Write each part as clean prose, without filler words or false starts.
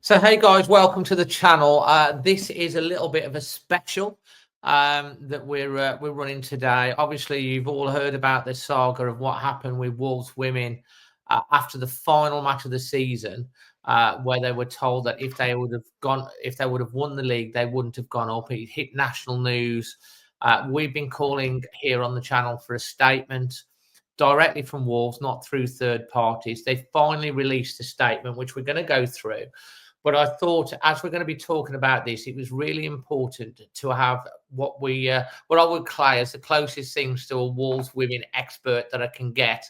So, hey guys, welcome to the channel. This is a little bit of a special that we're running today. Obviously, you've all heard about this saga of what happened with Wolves women after the final match of the season, where they were told that if they would have won the league, they wouldn't have gone up. It hit national news. We've been calling here on the channel for a statement directly from Wolves, not through third parties. They finally released a statement, which we're going to go through. But I thought, as we're going to be talking about this, it was really important to have what I would class as the closest things to a Wolves women expert that I can get,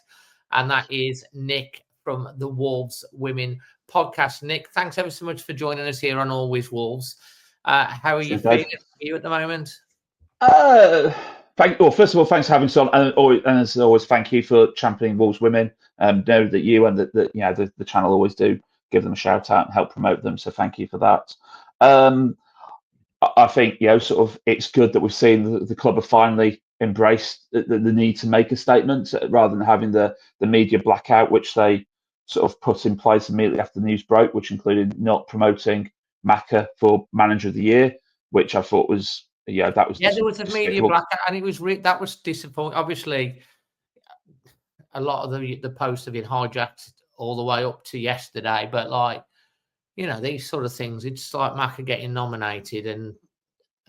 and that is Nick from the Wolves Women podcast. Nick, thanks ever so much for joining us here on Always Wolves. How are you feeling? Are you at the moment? First of all, thanks for having us on, and as always, thank you for championing Wolves women. Know that you and the channel always do give them a shout out and help promote them. So thank you for that. I think it's good that we've seen the club have finally embraced the need to make a statement rather than having the media blackout, which they sort of put in place immediately after the news broke, which included not promoting Maka for Manager of the Year, which I thought was. There was a media blackout, and it was that was disappointing. Obviously, a lot of the posts have been hijacked all the way up to yesterday, but these sort of things, it's like Maka getting nominated, and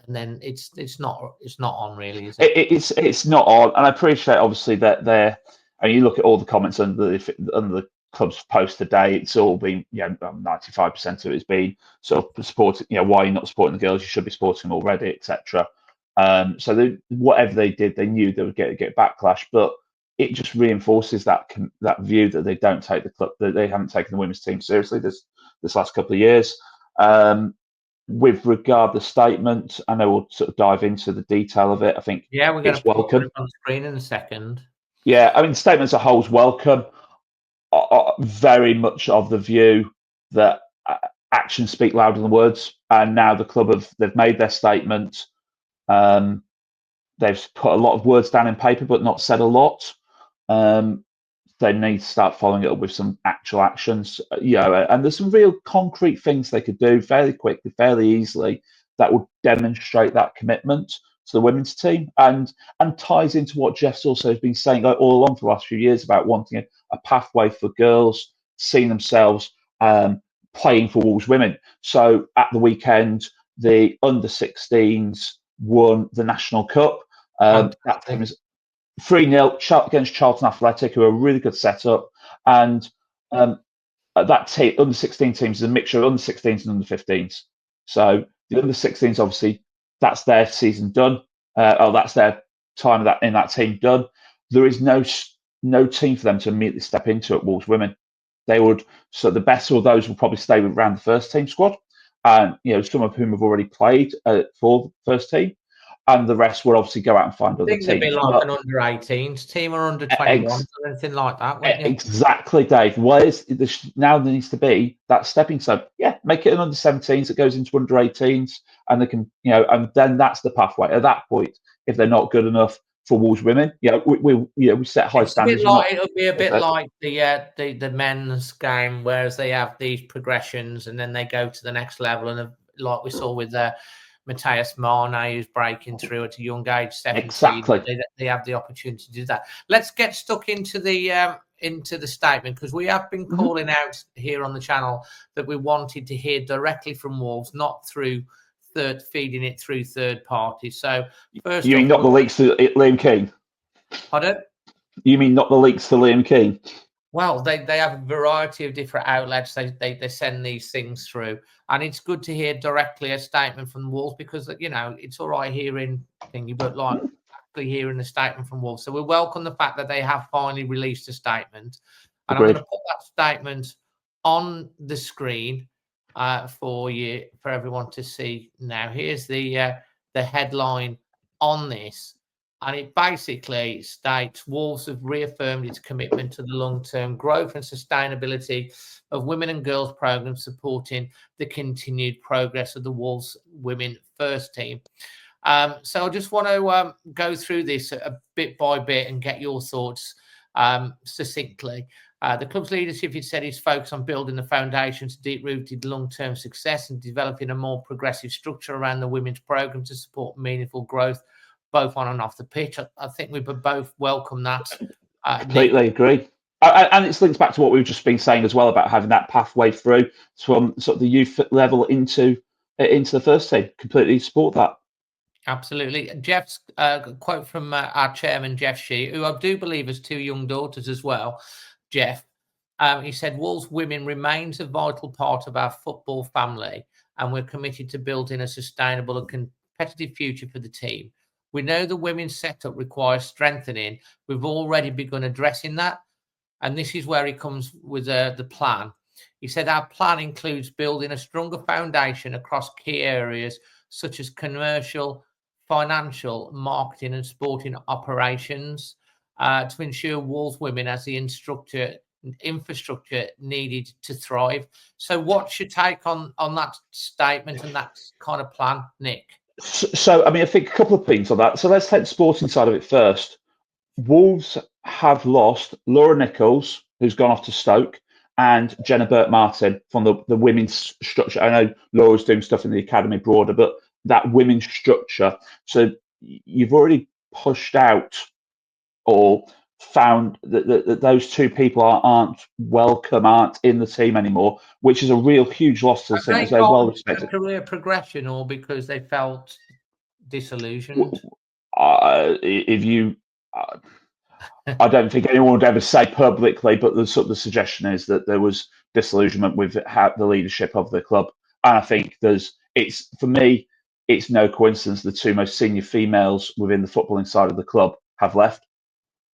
then it's not on really, is it? It's not on, and I appreciate obviously that they're. And you look at all the comments under the club's post today, it's all been 95% of it's been sort of supporting. Why you're not supporting the girls? You should be supporting them already, etc. So whatever they did, they knew they would get backlash, but it just reinforces that view that they don't take the club, that they haven't taken the women's team seriously this last couple of years. With regard to the statement, I know we'll sort of dive into the detail of it. I think we're going to welcome. Put it on screen in a second. Yeah, I mean, the statement as a whole is welcome. Very much of the view that actions speak louder than words, and now the club they've made their statement. They've put a lot of words down in paper, but not said a lot. They need to start following it up with some actual actions. And there's some real concrete things they could do fairly quickly, fairly easily, that would demonstrate that commitment to the women's team, and ties into what Jeff's also been saying all along for the last few years about wanting a pathway for girls seeing themselves playing for Wolves women. So at the weekend, the under-16s won the National Cup. That team is 3-0 against Charlton Athletic, who are a really good setup. And that team, under-16 teams, is a mixture of under-16s and under-15s. So the under-16s, obviously, that's their season done. That's their time in that team done. There is no team for them to immediately step into at Wolves women. They would. So the best of those will probably stay around the first team squad, and some of whom have already played for the first team. And the rest will obviously go out and find other teams. They'd be like an under-18s team or under-21s or anything like that, wouldn't you? Exactly, Dave. Now there needs to be that stepping stone. Yeah, make it an under-17s that goes into under-18s, and they can, and then that's the pathway. At that point, if they're not good enough for Wolves women, we set high standards. It'll be a bit like the men's game, whereas they have these progressions and then they go to the next level, and like we saw with Matthias Mane, who's breaking through at a young age, 17. Exactly. They have the opportunity to do that. Let's get stuck into the statement, because we have been calling out here on the channel that we wanted to hear directly from Wolves, not through feeding it through third parties. So first, you mean not the leaks to Liam Keane? Pardon? You mean not the leaks to Liam Keane? Well, they have a variety of different outlets. They send these things through, and it's good to hear directly a statement from Wolves, because it's all right hearing thingy, but actually hearing a statement from Wolves. So we welcome the fact that they have finally released a statement, and Agreed. I'm going to put that statement on the screen for everyone to see now. Here's the headline on this. And it basically states Wolves have reaffirmed its commitment to the long-term growth and sustainability of women and girls programs, supporting the continued progress of the Wolves women first team. So I just want to go through this a bit by bit and get your thoughts succinctly. The club's leadership, he said, is focused on building the foundations of deep-rooted long-term success and developing a more progressive structure around the women's programme to support meaningful growth, both on and off the pitch. I think we both welcome that. Completely agree. And it's linked back to what we've just been saying as well about having that pathway through from sort of the youth level into the first team. Completely support that. Absolutely. Jeff's quote from our chairman, Jeff Shee, who I do believe has two young daughters as well. Jeff, he said, Wolves women remains a vital part of our football family, and we're committed to building a sustainable and competitive future for the team. We know the women's setup requires strengthening. We've already begun addressing that, and this is where he comes with the plan. He said, our plan includes building a stronger foundation across key areas such as commercial, financial, marketing and sporting operations to ensure Wolves women has the infrastructure needed to thrive. So what's your take on that statement and that kind of plan, Nick? So, I mean, I think a couple of things on that. So let's take the sporting side of it first. Wolves have lost Laura Nichols, who's gone off to Stoke, and Jenna Burt-Martin from the women's structure. I know Laura's doing stuff in the academy broader, but that women's structure. So you've already pushed out or found that those two people aren't welcome, aren't in the team anymore, which is a real huge loss to the team. As they're well respected. Career progression, or because they felt disillusioned. If you, I don't think anyone would ever say publicly, but the sort of the suggestion is that there was disillusionment with the leadership of the club, and I think for me, it's no coincidence the two most senior females within the footballing side of the club have left.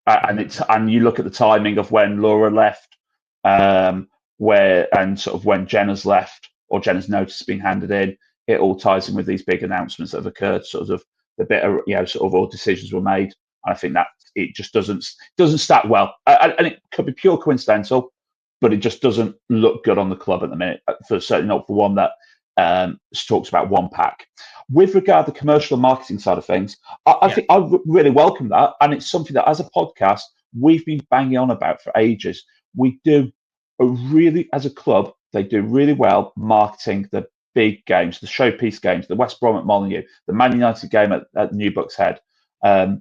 And you look at the timing of when Laura left, and sort of when Jenna's left or Jenna's notice being handed in, it all ties in with these big announcements that have occurred. Sort of the bit of sort of all decisions were made, and I think that it just doesn't start well, and it could be pure coincidental, but it just doesn't look good on the club at the minute. Certainly not for one that talks about one pack. With regard to the commercial and marketing side of things, I think I really welcome that. And it's something that as a podcast, we've been banging on about for ages. We do as a club, they do really well marketing the big games, the showpiece games, the West Brom at Molineux, the Man United game at New Bucks Head. But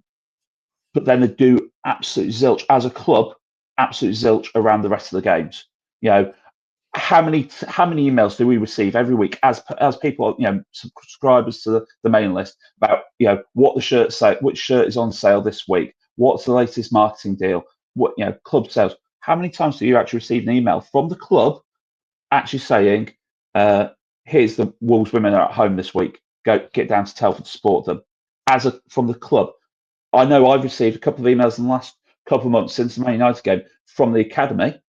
then they do absolute zilch as a club, absolute zilch around the rest of the games. How many emails do we receive every week as people, subscribers to the main list about what the shirts say, which shirt is on sale this week, what's the latest marketing deal, what club sales. How many times do you actually receive an email from the club actually saying, here's the Wolves women are at home this week, go get down to Telford to support them from the club? I know I've received a couple of emails in the last couple of months since the Man United game from the academy,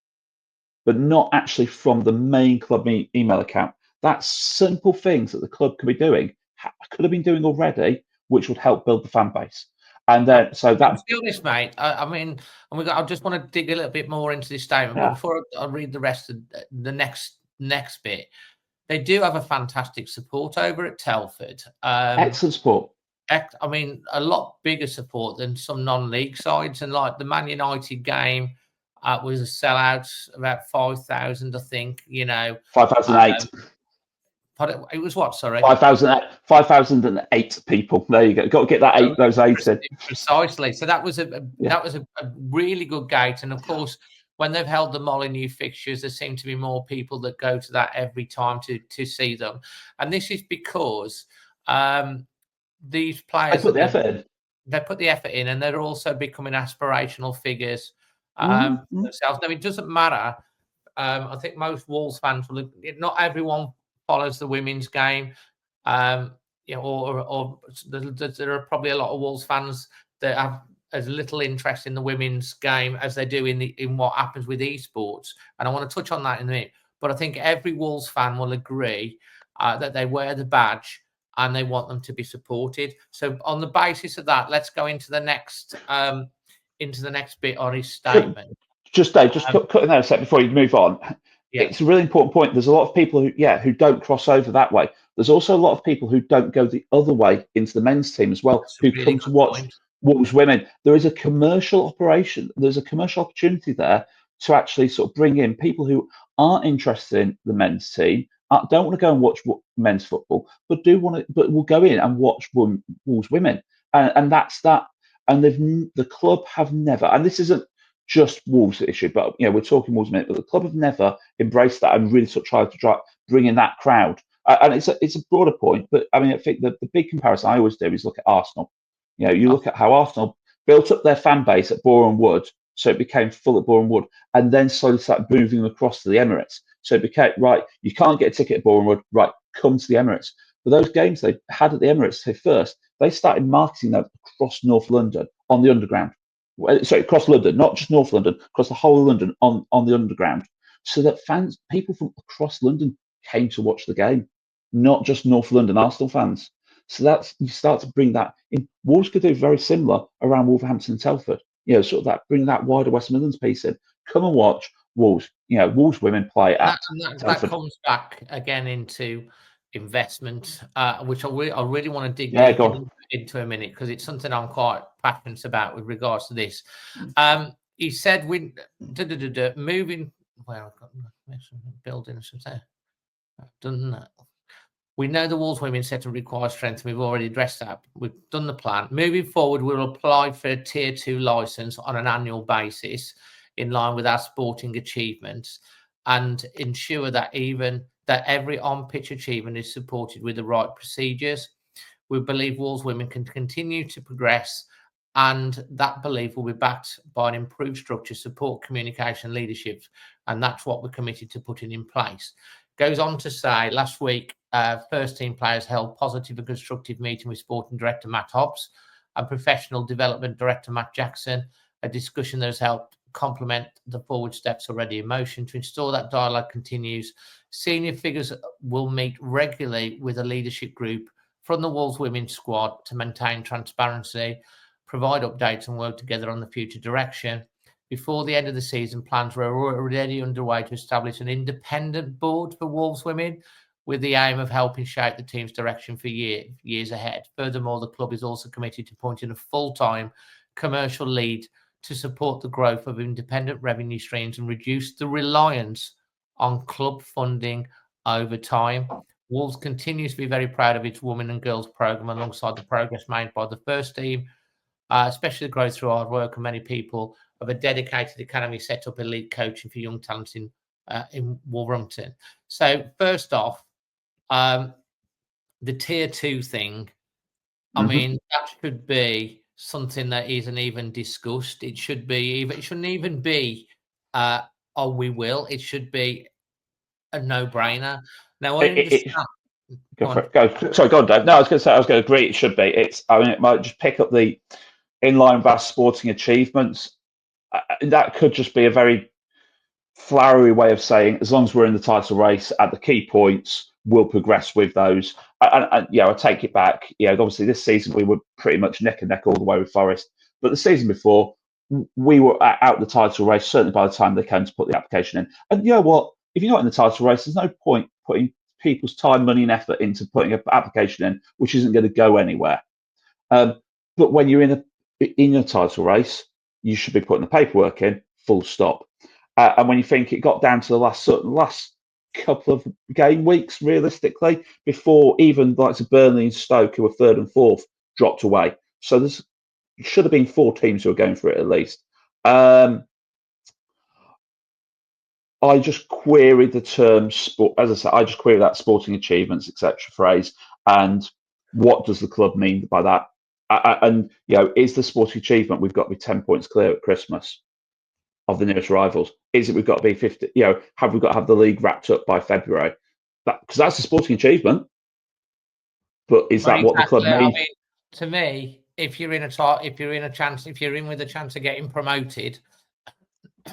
but not actually from the main club email account. That's simple things that the club could be doing, could have been doing already, which would help build the fan base. And then, so that. To be honest, mate, I mean, I just want to dig a little bit more into this statement. But before I read the rest of the next bit, they do have a fantastic support over at Telford. Excellent support. I mean, a lot bigger support than some non-league sides, and like the Man United game. Was a sellout, about 5,000, I think. 5,008. It was what? Sorry, 5,008 people. There you go. Got to get that those eights in. Precisely. So that was a really good gate, and of course, when they've held the Molineux fixtures, there seem to be more people that go to that every time to see them, and this is because these players put the effort in. They put the effort in, and they're also becoming aspirational figures. Themselves. Now, it doesn't matter. I think most Wolves fans will. Not everyone follows the women's game, or there are probably a lot of Wolves fans that have as little interest in the women's game as they do in what happens with esports. And I want to touch on that in a minute. But I think every Wolves fan will agree that they wear the badge and they want them to be supported. So, on the basis of that, let's go into the next. Into the next bit on his statement. Just cutting that a sec before you move on. Yeah. It's a really important point. There's a lot of people who don't cross over that way. There's also a lot of people who don't go the other way into the men's team as well, who come to watch Wolves women. There is a commercial operation. There's a commercial opportunity there to actually sort of bring in people who aren't interested in the men's team, don't want to go and watch men's football, but will go in and watch Wolves women, and that's that. And the club have never, and this isn't just Wolves issue, but we're talking Wolves men, but the club have never embraced that and really sort of tried to bring in that crowd. And it's a broader point, but I mean, I think the big comparison I always do is look at Arsenal. You look at how Arsenal built up their fan base at Boreham Wood, so it became full at Boreham Wood, and then slowly started moving across to the Emirates. So it became, right, you can't get a ticket at Boreham Wood, right, come to the Emirates. But those games they had at the Emirates they started marketing them across North London on the underground. Sorry, across London, not just North London, across the whole of London on the underground, so that people from across London came to watch the game, not just North London Arsenal fans. So you start to bring that in. Wolves could do very similar around Wolverhampton and Telford. Sort of bring that wider West Midlands piece in. Come and watch Wolves. Wolves women play at that comes back again into investment, which I really want to dig deep into a minute, because it's something I'm quite passionate about with regards to this. He said we moving. Well, I've got building something. I've done that. We know the Wolves women set to require strength, and we've already addressed that. We've done the plan. Moving forward, we'll apply for a Tier 2 licence on an annual basis in line with our sporting achievements, and ensure that every on-pitch achievement is supported with the right procedures. We believe Wolves women can continue to progress, and that belief will be backed by an improved structure, support, communication, leadership, and that's what we're committed to putting in place. Goes on to say, last week, first team players held positive and constructive meeting with Sporting Director Matt Hobbs and Professional Development Director Matt Jackson, a discussion that has helped complement the forward steps already in motion. To ensure that dialogue continues, senior figures will meet regularly with a leadership group from the Wolves women's squad to maintain transparency, provide updates and work together on the future direction. Before the end of the season, plans were already underway to establish an independent board for Wolves women, with the aim of helping shape the team's direction for years ahead. Furthermore, the club is also committed to appointing a full-time commercial lead to support the growth of independent revenue streams and reduce the reliance on club funding over time. Wolves continues to be very proud of its women and girls program, alongside the progress made by the first team, especially the growth through hard work, and many people of a dedicated academy set up elite coaching for young talents in Wolverhampton. So first off, the Tier 2 thing, I mean, that should be something that isn't even discussed. It shouldn't even be, oh, we will. It should be a no-brainer. Now, I understand. Sorry, go on, Dave. No, I was going to agree. It should be. It might just pick up the inline vast sporting achievements. That could just be a very flowery way of saying, as long as we're in the title race at the key points, we'll progress with those. I take it back. Obviously this season we were pretty much neck and neck all the way with Forest, but the season before we were out the title race, certainly by the time they came to put the application in. And you know what? If you're not in the title race, there's no point putting people's time, money and effort into putting an application in, which isn't going to go anywhere. But when you're in a title race, you should be putting the paperwork in, full stop. And when you think it got down to the last couple of game weeks, realistically, before even like Burnley and Stoke, who were third and fourth, dropped away. So there should have been 4 teams who were going for it at least. I just queried the term sport. As I said, I just queried that sporting achievements, etc. phrase, and what does the club mean by that? And is the sporting achievement we've got to be 10 points clear at Christmas of the nearest rivals? Is it we've got to be 50? Have we got to have the league wrapped up by February? Because that's a sporting achievement. But is that what the club means? I mean, to me, if you're in with a chance of getting promoted,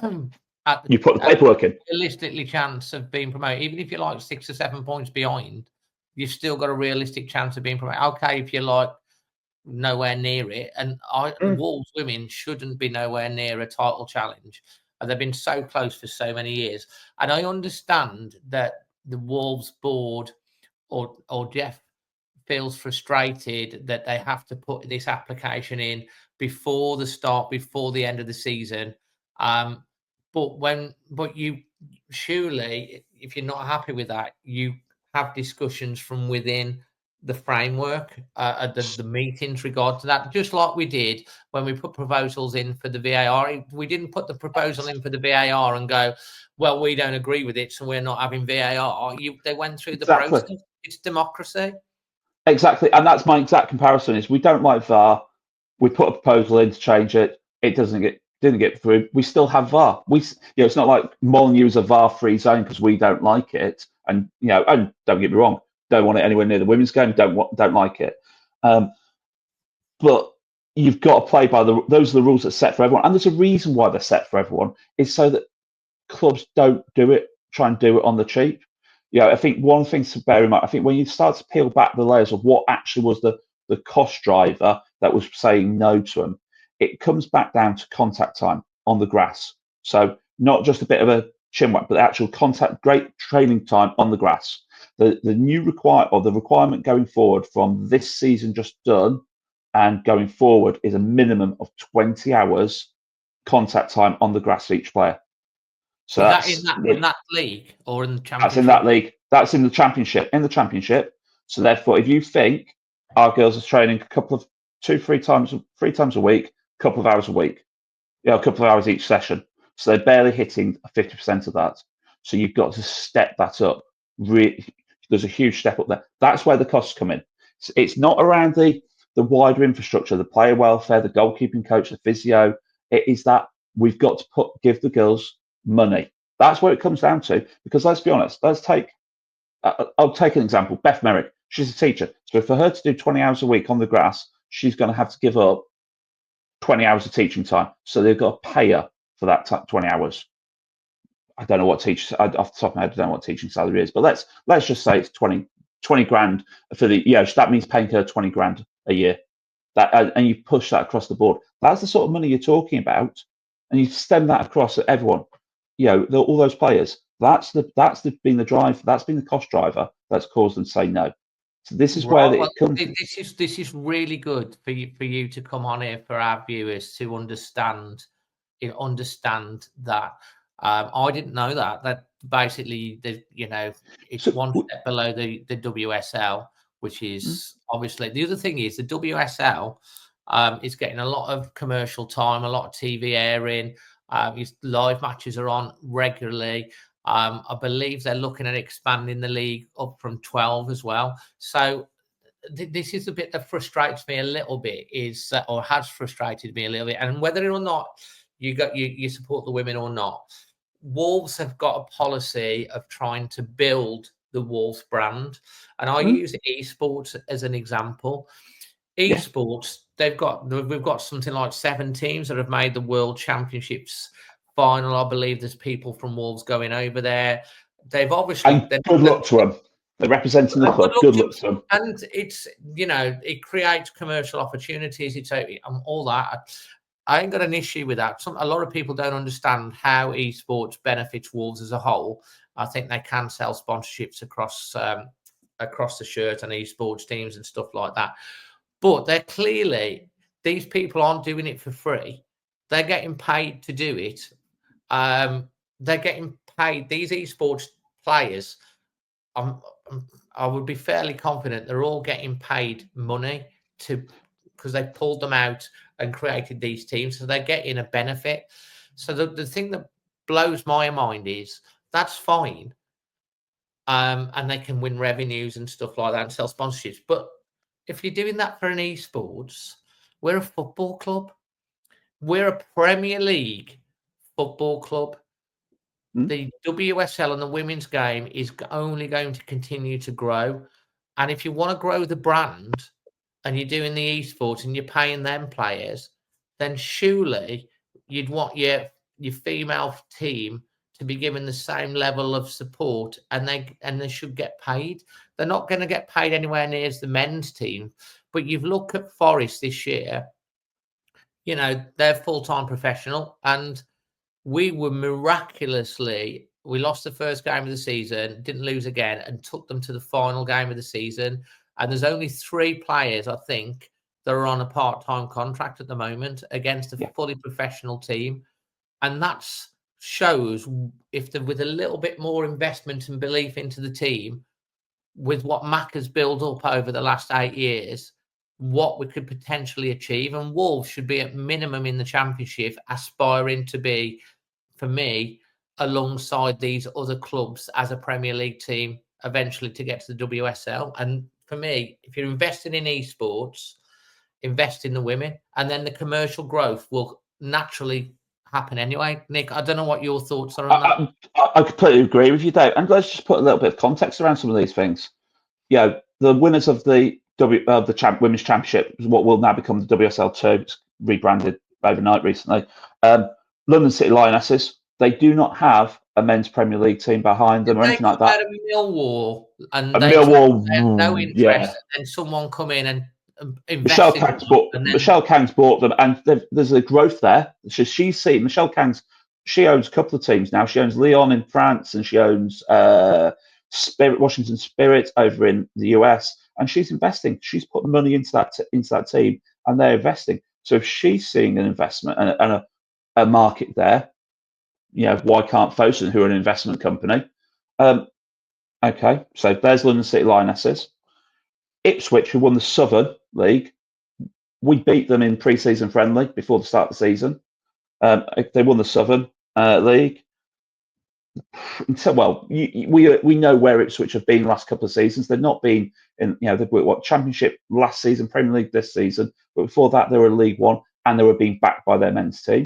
you put the paperwork in. Realistically, chance of being promoted, even if you're like 6 or 7 points behind, you've still got a realistic chance of being promoted. Okay, if you're like nowhere near it, and Wolves women shouldn't be nowhere near a title challenge. And they've been so close for so many years. And I understand that the Wolves board or Jeff feels frustrated that they have to put this application in before the end of the season. But you surely, if you're not happy with that, you have discussions from within the framework, the meetings regard to that, just like we did when we put proposals in for the VAR. We didn't put the proposal in for the VAR and go, well, we don't agree with it, so we're not having VAR. They went through the process. It's democracy. Exactly, and that's my exact comparison. Is we don't like VAR. We put a proposal in to change it. It didn't get through. We still have VAR. It's not like Molyneux's a VAR-free zone because we don't like it. And and don't get me wrong, don't want it anywhere near the women's game. Don't like it. But you've got to play by those are the rules that are set for everyone. And there's a reason why they're set for everyone. Is so that clubs don't try and do it on the cheap. I think one thing to bear in mind, I think when you start to peel back the layers of what actually was the cost driver that was saying no to them, it comes back down to contact time on the grass. So not just a bit of a chin whack, but the actual great training time on the grass. The requirement going forward from this season just done and going forward is a minimum of 20 hours contact time on the grass for each player. So that's in that league or in the championship? That's in that league. That's in the championship. So therefore, if you think our girls are training three times a week, a couple of hours a week, a couple of hours each session. So they're barely hitting 50% of that. So you've got to step that up. There's a huge step up there. That's where the costs come in. It's not around the wider infrastructure, the player welfare, the goalkeeping coach, the physio. It is that we've got to give the girls money. That's where it comes down to. Because let's be honest. I'll take an example. Beth Merrick. She's a teacher. So for her to do 20 hours a week on the grass, she's going to have to give up 20 hours of teaching time. So they've got to pay her for that 20 hours. I don't know what off the top of my head, I don't know what teaching salary is, but let's just say it's 20 grand for the, that means paying her 20 grand a year. And you push that across the board. That's the sort of money you're talking about. And you stem that across at everyone. All those players. That's been the drive. That's been the cost driver that's caused them to say no. So this is where it comes. This is really good for you to come on here for our viewers to understand that. I didn't know that basically it's one step below the WSL, which is obviously the other thing is the WSL is getting a lot of commercial time, a lot of TV airing. Live matches are on regularly. I believe they're looking at expanding the league up from 12 as well. So this is the bit that frustrates me a little bit, or has frustrated me a little bit. And whether or not you support the women or not, Wolves have got a policy of trying to build the Wolves brand. And I use esports as an example. Esports, we've got something like 7 teams that have made the World Championships final. I believe there's people from Wolves going over there. They've obviously good luck to them. They're representing the club. Good luck to them. And it's it creates commercial opportunities. It's all that. I ain't got an issue with that. A lot of people don't understand how esports benefits Wolves as a whole. I think they can sell sponsorships across the shirt and esports teams and stuff like that. But these people aren't doing it for free. They're getting paid to do it. They're getting paid. These esports players, I would be fairly confident they're all getting paid money because they pulled them out and created these teams. So they're getting a benefit. So the thing that blows my mind is that's fine. And they can win revenues and stuff like that and sell sponsorships. But if you're doing that for an esports, we're a football club. We're a Premier League football club. The WSL and the women's game is only going to continue to grow. And if you want to grow the brand and you're doing the esports and you're paying them players, then surely you'd want your female team to be given the same level of support, and they should get paid. They're not going to get paid anywhere near as the men's team. But you've looked at Forest this year, they're full-time professional, and we lost the first game of the season, didn't lose again, and took them to the final game of the season. And there's only 3 players, I think, that are on a part-time contract at the moment against a fully professional team. And that's shows if with a little bit more investment and belief into the team, with what Mac has built up over the last 8 years, what we could potentially achieve. And Wolves should be at minimum in the Championship, aspiring to be, for me, alongside these other clubs as a Premier League team, eventually to get to the WSL. And for me, if you're investing in esports, invest in the women, and then the commercial growth will naturally happen anyway. Nick, I don't know what your thoughts are on that. I completely agree with you, Dave. And let's just put a little bit of context around some of these things. The winners of the Women's Championship, what will now become the WSL2, it's rebranded overnight recently. London City Lionesses, they do not have a men's Premier League team behind them or anything like that. Millwall, and A they Millwall, no interest, yeah. and someone come in and Michelle invest Kang's bought them, and there's a growth there. She's seen Michelle Kang's. She owns a couple of teams now. She owns Lyon in France, and she owns Washington Spirit over in the US. And she's investing. She's putting money into that team, and they're investing. So if she's seeing an investment and a market there, why can't Fosun, who are an investment company? Okay, so there's London City Lionesses. Ipswich, who won the Southern League, we beat them in pre-season friendly before the start of the season. They won the Southern League. So, well, we know where Ipswich have been the last couple of seasons. They've not been in, they were Championship last season, Premier League this season, but before that they were League One and they were being backed by their men's team.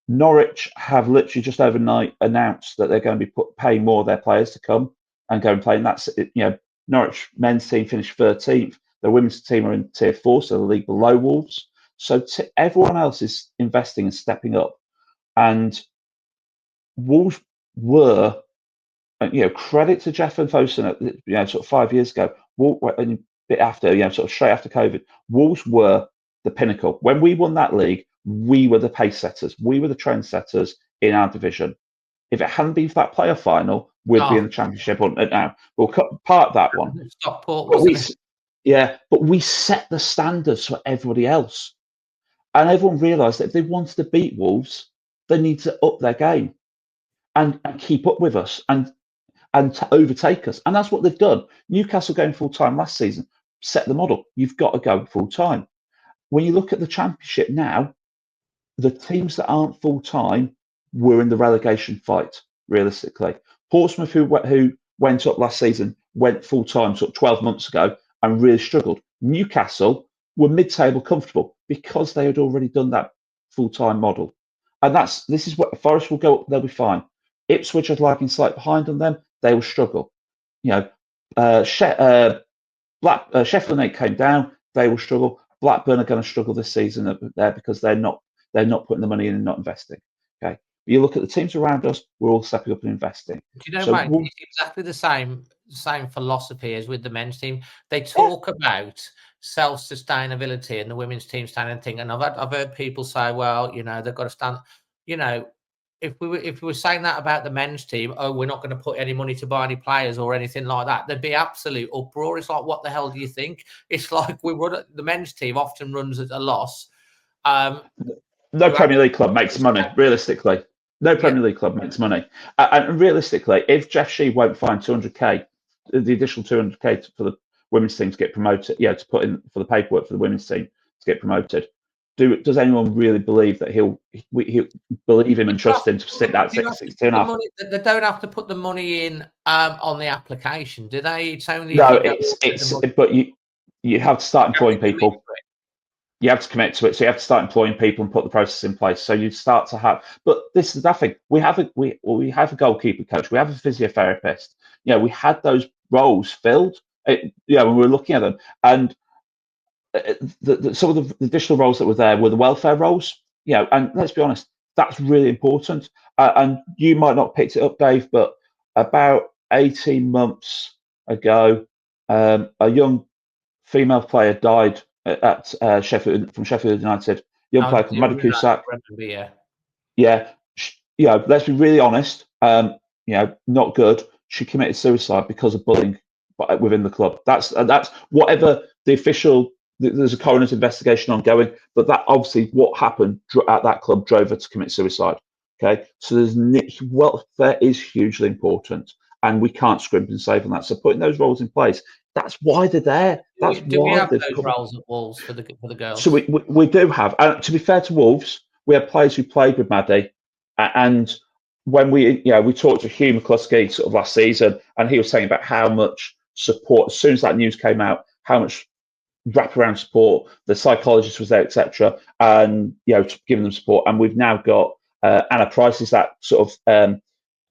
Norwich have literally just overnight announced that they're going to be paying more of their players to come and go and play. And that's, Norwich men's team finished 13th. The women's team are in Tier 4, so the league below Wolves. So everyone else is investing and stepping up. And Wolves were, credit to Jeff and Fosun, sort of 5 years ago, and a bit after, sort of straight after COVID, Wolves were the pinnacle. When we won that league, we were the pace setters. We were the trend setters in our division. If it hadn't been for that playoff final, we'd be in the Championship now. We'll part that one. Stockport, wasn't it? But we set the standards for everybody else. And everyone realised that if they wanted to beat Wolves, they need to up their game and keep up with us and to overtake us. And that's what they've done. Newcastle going full-time last season set the model. You've got to go full-time. When you look at the Championship now, the teams that aren't full-time were in the relegation fight, realistically. Portsmouth, who went up last season, went full-time sort of 12 months ago and really struggled. Newcastle were mid-table comfortable because they had already done that full-time model. And this is what Forest will go up, they'll be fine. Ipswich are lagging slightly behind on them, they will struggle. Sheffield United came down, they will struggle. Blackburn are going to struggle this season there because they're not putting the money in and not investing. Okay. But you look at the teams around us, we're all stepping up and investing. Mate, it's exactly the same philosophy as with the men's team. They talk about self-sustainability and the women's team standing thing. And I've heard people say, well, they've got to stand, if we were saying that about the men's team, we're not going to put any money to buy any players or anything like that, there'd be absolute uproar. It's like, what the hell do you think? It's like the men's team often runs at a loss. No Premier League club makes money, realistically. No Premier League club makes money. And realistically, if Jeff Shee won't find 200k, the additional 200k for the women's team to get promoted, to put in for the paperwork for the women's team to get promoted, does anyone really believe that he'll believe him and trust him to stick that 6.5? They don't have to put the money in on the application, do they? It's only but you have to start employing people. You have to commit to it, so you have to start employing people and put the process in place. So you start to have, but this is nothing. We have a goalkeeper coach, we have a physiotherapist. We had those roles filled. When we were looking at them, and some of the additional roles that were there were the welfare roles. And let's be honest, that's really important. And you might not have picked it up, Dave, but about 18 months ago, a young female player died at Sheffield United. Young player called Maddie Cusack. Let's be really honest. Not good. She committed suicide because of bullying within the club. That's whatever the official. There's a coroner's investigation ongoing, but that obviously what happened at that club drove her to commit suicide. Okay, so welfare is hugely important, and we can't scrimp and save on that. So putting those roles in place, that's why they're there. That's Do we why have they've those come. roles at Wolves for the So girls? we do have, and to be fair to Wolves, we have players who played with Maddie, and when we talked to Hugh McCluskey sort of last season, and he was saying about how much support, as soon as that news came out, how much wraparound support, the psychologist was there, etc., and giving them support. And we've now got Anna Price is that sort of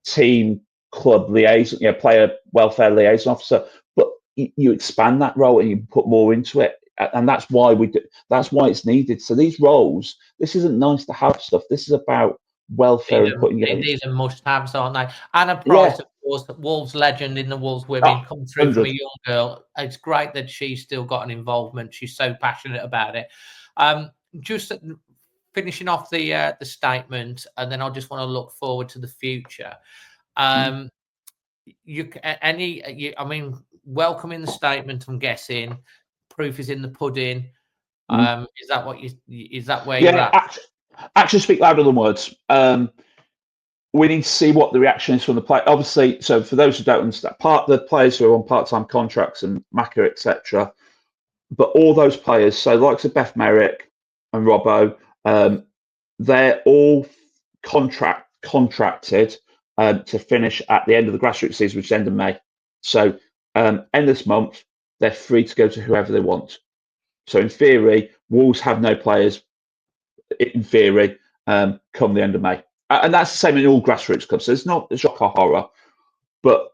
team club liaison, player welfare liaison officer. But you expand that role and you put more into it, and that's why we do. That's why it's needed. So these roles, this isn't nice to have stuff. This is about welfare and putting These are must-haves, aren't they? Anna yeah, Price, of course, Wolves legend in the Wolves women, oh, come through from a 100. young girl. It's great that she's still got an involvement. She's so passionate about it. Just finishing off the statement, and then I just want to look forward to the future. I mean, welcoming the statement. I'm guessing proof is in the pudding. Is that what is that where you're Yeah, at? actions speak louder than words. We need to see what the reaction is from the player. Obviously, so for those who don't understand, the players who are on part-time contracts and Maka, etc., but all those players, so likes of Beth Merrick and Robbo, they're all contracted to finish at the end of the grassroots season, which is end of May. So end of this month, they're free to go to whoever they want. So in theory, Wolves have no players. In theory, come the end of May, and that's the same in all grassroots clubs. So it's not a shock or horror, but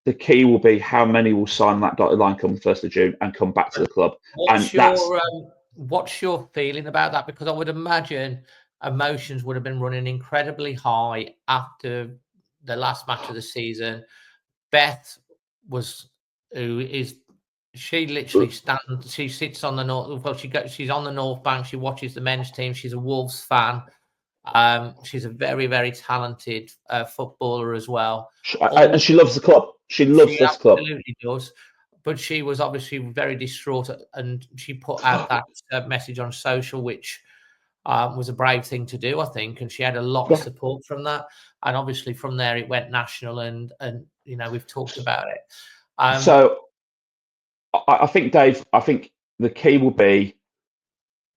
the key will be how many will sign that dotted line come the 1st of June and come back to the club. And What's your feeling about that? Because I would imagine emotions would have been running incredibly high after the last match of the season. Beth was who is she literally stands. She sits on the north. Well, she's on the North Bank. She watches the men's team. She's a Wolves fan. She's a very, very talented footballer as well. and she loves the club. She loves this club. Absolutely does. But she was obviously very distraught, and she put out that message on social, which was a brave thing to do, I think. And she had a lot of support from that. And obviously, from there, it went national, and we've talked about it. So I think, Dave, I think the key will be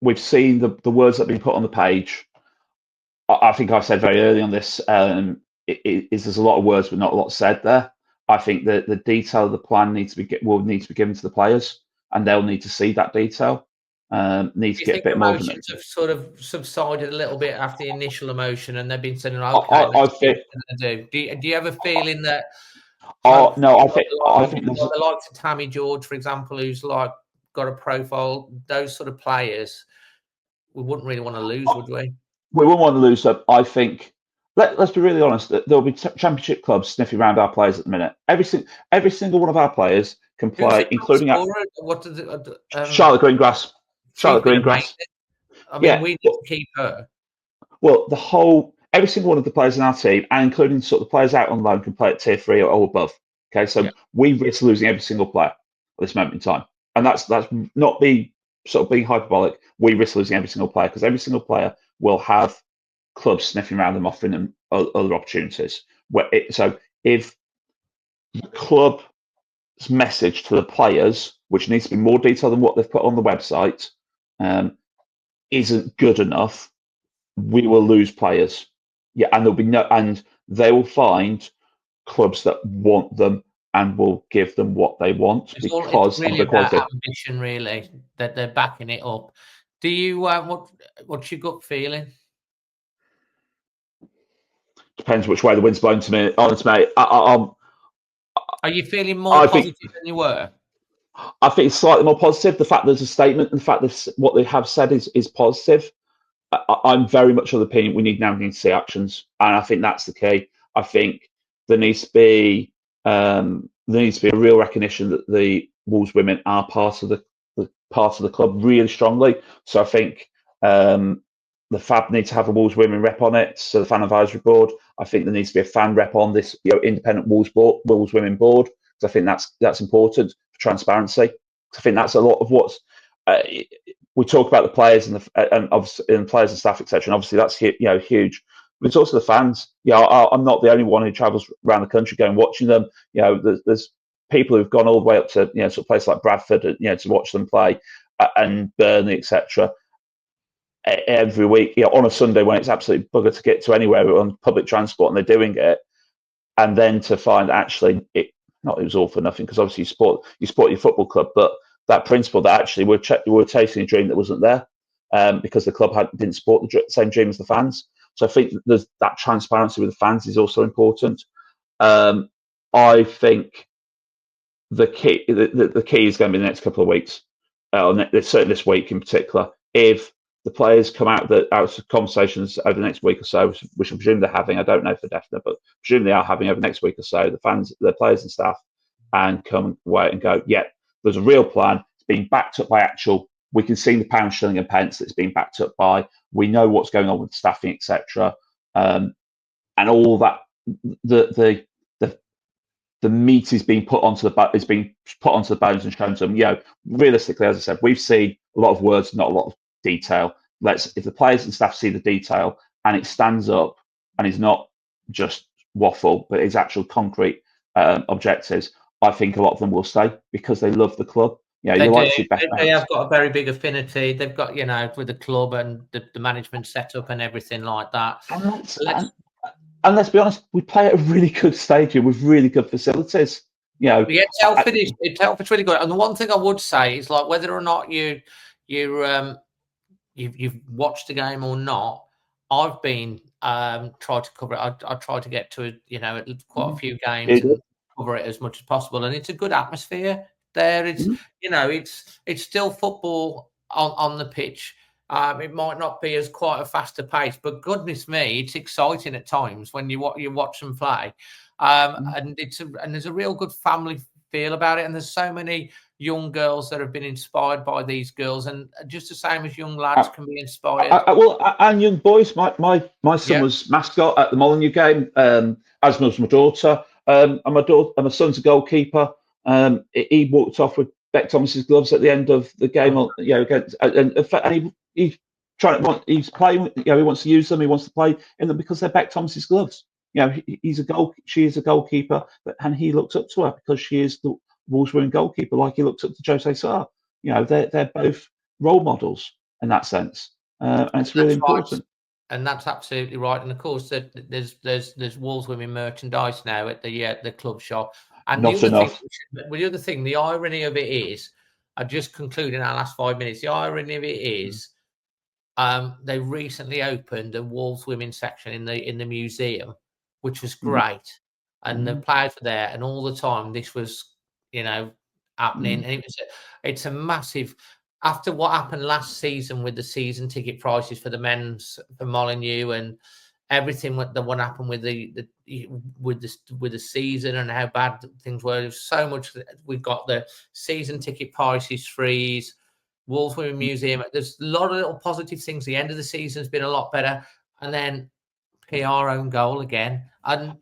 we've seen the words that have been put on the page. I think I said very early on this there's a lot of words but not a lot said there. I think that the detail of the plan will need to be given to the players, and they'll need to see that detail. Need to get a bit more of emotions have sort of subsided a little bit after the initial emotion, and they've been saying, "Okay, I think. do." Do you have a feeling that? Oh no, I think The likes of Tammy George, for example, who's like got a profile. Those sort of players, we wouldn't really want to lose, would we? We wouldn't want to lose them. I think. Let's be really honest. There'll be championship clubs sniffing around our players at the minute. Every single one of our players can play, including what does it? Charlotte Greengrass. Charlotte Greengrass. I mean, we need to keep her. Well, every single one of the players in our team, and including sort of the players out on loan, can play at tier 3 or above. Okay, so we risk losing every single player at this moment in time, and that's not being hyperbolic. We risk losing every single player because every single player will have clubs sniffing around them, offering them other opportunities. So if the club's message to the players, which needs to be more detailed than what they've put on the website, isn't good enough, we will lose players. Yeah, and they will find clubs that want them and will give them what they want it's really about ambition, really, that they're backing it up. Do you what's your gut feeling? Depends which way the wind's blowing to me. Honest, mate. Are you feeling more positive than you were? I think it's slightly more positive. The fact there's a statement and the fact that what they have said is positive. I'm very much of the opinion we need to see actions, and I think that's the key. I think there needs to be a real recognition that the Wolves women are part of the club really strongly. So I think the FAB needs to have a Wolves women rep on it, so the fan advisory board. I think there needs to be a fan rep on this, independent Wolves women board, because I think that's important for transparency. I think that's a lot of what's we talk about the players and obviously and players and staff, etc. And obviously that's huge. But it's also the fans. I'm not the only one who travels around the country going watching them. There's people who've gone all the way up to sort of places like Bradford, to watch them play, and Burnley, etc. Every week, on a Sunday when it's absolutely bugger to get to anywhere on public transport, and they're doing it, and then to find actually it was all for nothing, because obviously you support your football club, but that principle that actually we're chasing a dream that wasn't there, because the club didn't support the same dream as the fans. So I think there's that transparency with the fans is also important. I think the key is going to be the next couple of weeks, certainly this week in particular. If the players come out of conversations over the next week or so, which I presume they're having, I don't know for definite, but presume they are having over the next week or so, the fans, the players and staff, and come away and go, yeah, there's a real plan. It's being backed up by actual. We can see the pound, shilling, and pence that's being backed up by. We know what's going on with staffing, etc., and all that. The meat is being put onto the bones and shown to them. Realistically, as I said, we've seen a lot of words, not a lot of detail. If the players and staff see the detail and it stands up and is not just waffle, but it's actual concrete objectives, I think a lot of them will stay because they love the club. They have got a very big affinity. They've got, with the club and the management setup and everything like that. And let's be honest, we play at a really good stadium with really good facilities. Telford Telford's really good. And the one thing I would say is, like, whether or not you've watched the game or not, I've been tried to cover it. I tried to get to quite a few games and cover it as much as possible, and it's a good atmosphere there. It's it's still football on the pitch. It might not be as quite a faster pace, but goodness me, it's exciting at times when you watch them play. And there's a real good family feel about it. And there's so many young girls that have been inspired by these girls, and just the same as young lads can be inspired. And young boys. My son was mascot at the Molineux game, as was my daughter. And my son's a goalkeeper. He walked off with Beck Thomas's gloves at the end of the game. And he's playing. He wants to use them. He wants to play in them because they're Beck Thomas's gloves. She is a goalkeeper, and he looks up to her because she is the Wolves winning goalkeeper, like he looks up to Jose Sarr. They're both role models in that sense, and it's really important. And that's absolutely right. And of course, there's Wolves women merchandise now at the club shop. And not enough. The other thing, the irony of it is, I just conclude in our last 5 minutes. The irony of it is, they recently opened a Wolves women's section in the museum, which was great, and the players were there, and all the time this was happening, and it's a massive. After what happened last season with the season ticket prices for the men's for Molineux and everything that what happened with the season and how bad things were, there's so much. We've got the season ticket prices freeze, Wolves Women Museum. There's a lot of little positive things. The end of the season has been a lot better, and then PR own goal again. And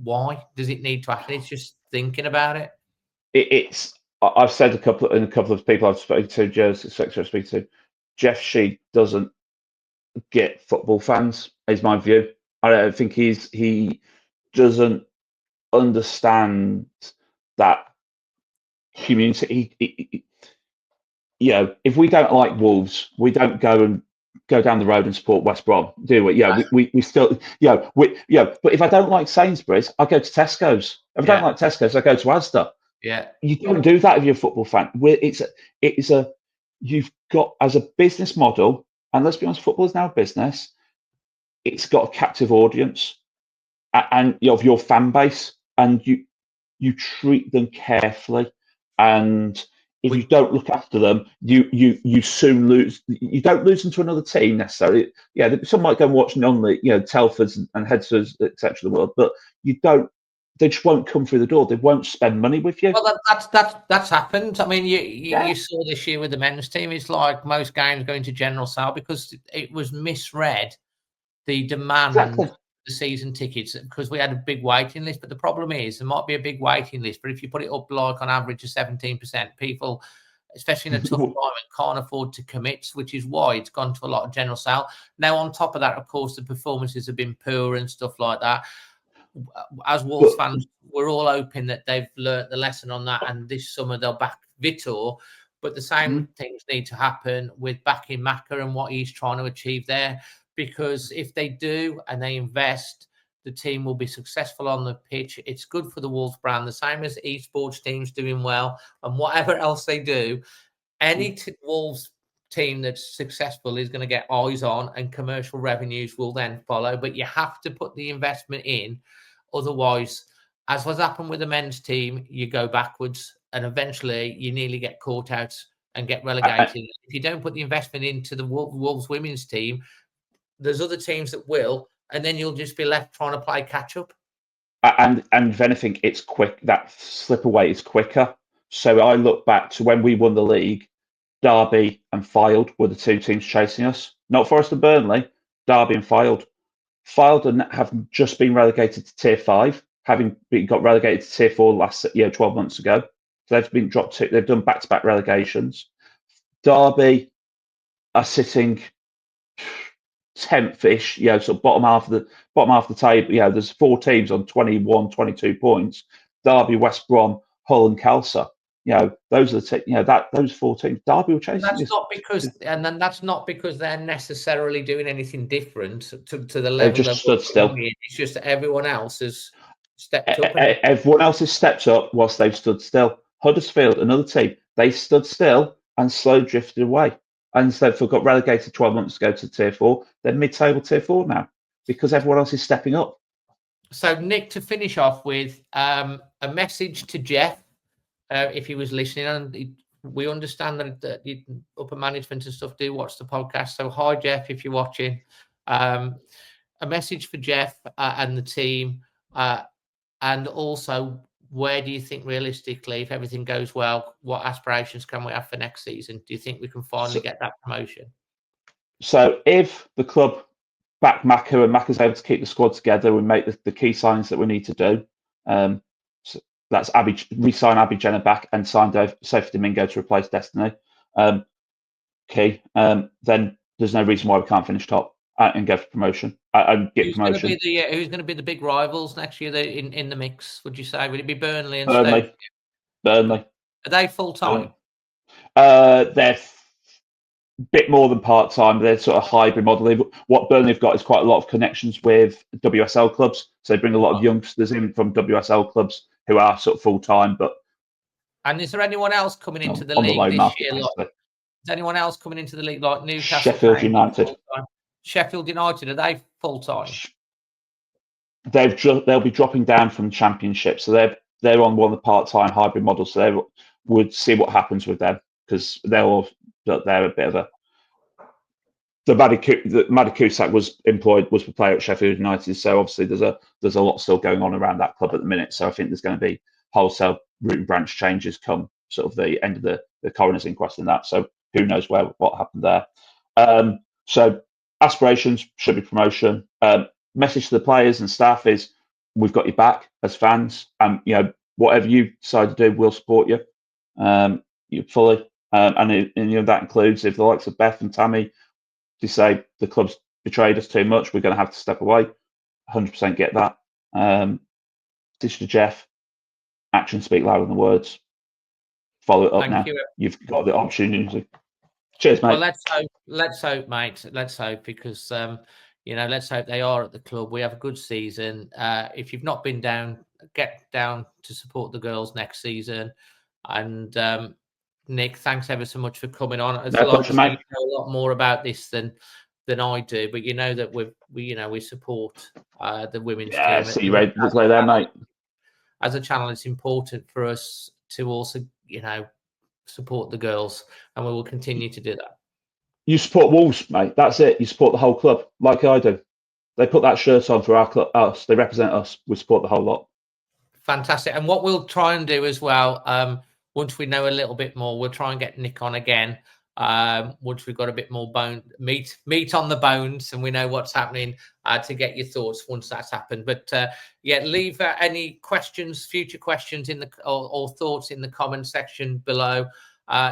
why does it need to happen? It's just thinking about it. I've said a couple of people I've spoken to, Joe's secretary I speak to, Jeff Sheed doesn't get football fans, is my view. I don't think he doesn't understand that community. If we don't like Wolves, we don't go down the road and support West Brom, do we? We still, but if I don't like Sainsbury's, I go to Tesco's. If I don't like Tesco's, I go to Asda. You don't do that if you're a football fan. You've got, as a business model, and let's be honest, football is now a business. It's got a captive audience, and of your fan base, and you treat them carefully, and if you don't look after them, you soon lose. You don't lose them to another team necessarily. Some might go and watch on the Telfords and Headsers, etc. of the world, but you don't. They just won't come through the door. They won't spend money with you. Well, that's happened. I mean, you saw this year with the men's team. It's like most games going to general sale because it was misread, the demand for the season tickets, because we had a big waiting list. But the problem is there might be a big waiting list, but if you put it up like on average of 17%, people, especially in a tough time, and can't afford to commit, which is why it's gone to a lot of general sale. Now, on top of that, of course, the performances have been poor and stuff like that. As Wolves fans, we're all hoping that they've learnt the lesson on that, and this summer they'll back Vitor. But the same things need to happen with backing Maka and what he's trying to achieve there, because if they do and they invest, the team will be successful on the pitch. It's good for the Wolves brand, the same as esports teams doing well and whatever else they do. Any Wolves team that's successful is going to get eyes on, and commercial revenues will then follow. But you have to put the investment in. Otherwise, as has happened with the men's team, you go backwards and eventually you nearly get caught out and get relegated. If you don't put the investment into the Wolves women's team, there's other teams that will, and then you'll just be left trying to play catch up. And if anything, it's quick. That slip away is quicker. So I look back to when we won the league, Derby and Fylde were the two teams chasing us. Not Forest and Burnley, Derby and Fylde. Fylde have just been relegated to Tier 5, having got relegated to Tier 4 last 12 months ago. So they've been dropped to, they've done back-to-back relegations. Derby are sitting 10th-ish, sort of bottom half of the table. There's 4 teams on 21, 22 points. Derby, West Brom, Hull, and Kelso. Those are the those 4 teams. Derby will chase. That's not because they're necessarily doing anything different to the level. They've just stood still. It's just that everyone else has stepped up. Everyone else has stepped up whilst they've stood still. Huddersfield, another team, they stood still and slowly drifted away. And instead got relegated 12 months ago to Tier 4. They're mid-table Tier 4 now because everyone else is stepping up. So, Nick, to finish off with a message to Jeff. If he was listening, and we understand that upper management and stuff do watch the podcast. So, hi, Jeff, if you're watching. A message for Jeff and the team. And also, where do you think realistically, if everything goes well, what aspirations can we have for next season? Do you think we can finally get that promotion? So, if the club back Maka and Maka's able to keep the squad together and make the key signings that we need to do, that's re-sign Abby Jenner back and sign Sophie Domingo to replace Destiny. Then there's no reason why we can't finish top and go for promotion and get promotion. Who's going to be the big rivals next year in the mix? Would you say? Would it be Burnley and Burnley? Stoke? Burnley. Are they full time? They're bit more than part time. They're sort of hybrid model. What Burnley have got is quite a lot of connections with WSL clubs, so they bring a lot of youngsters in from WSL clubs who are sort of full time. And is there anyone else coming into the league this year? Is anyone else coming into the league like Newcastle? Sheffield United. Sheffield United, are they full time? They'll be dropping down from Championship, so they're on one of the part time hybrid models. So they would see what happens with them because they're a bit of a. The Madicusak was for player at Sheffield United, so obviously there's a lot still going on around that club at the minute. So I think there's going to be wholesale root and branch changes come sort of the end of the coroner's inquest and that. So who knows what happened there. So aspirations should be promotion. Message to the players and staff is we've got your back as fans, and whatever you decide to do, we'll support you. You fully, and that includes if the likes of Beth and Tammy say the club's betrayed us too much, we're going to have to step away. 100% get that. Message to Jeff: actions speak louder than words. Follow it up now. You've got the opportunity. Cheers, mate. Well, let's hope, mate. Let's hope because let's hope they are at the club. We have a good season. If you've not been down, get down to support the girls next season. And Nick, thanks ever so much for coming on. As you know a lot more about this than I do, but you know that we support the women's team. Yeah, see you ready to play there, mate. As a channel, it's important for us to also support the girls, and we will continue to do that. You support Wolves, mate. That's it. You support the whole club, like I do. They put that shirt on for our club, us. They represent us. We support the whole lot. Fantastic. And what we'll try and do as well, once we know a little bit more, we'll try and get Nick on again. Once we've got a bit more meat on the bones, and we know what's happening, to get your thoughts once that's happened. But leave any questions, future questions or thoughts in the comment section below.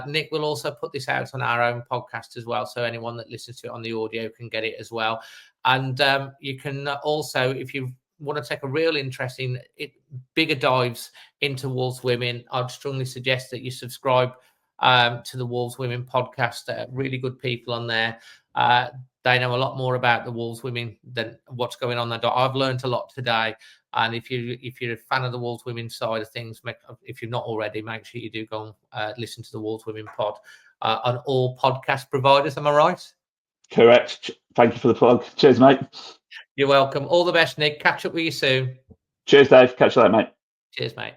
Nick will also put this out on our own podcast as well, so anyone that listens to it on the audio can get it as well. And you can also, if you want to take a real interest in bigger dives into Wolves Women, I'd strongly suggest that you subscribe to the Wolves Women podcast. Really good people on there. They know a lot more about the Wolves Women than what's going on there. I've learned a lot today. And if you're a fan of the Wolves Women side of things, if you're not already, make sure you do go and listen to the Wolves Women pod on all podcast providers. Am I right? Correct. Thank you for the plug. Cheers, mate. You're welcome. All the best, Nick. Catch up with you soon. Cheers, Dave. Catch you later, mate. Cheers, mate.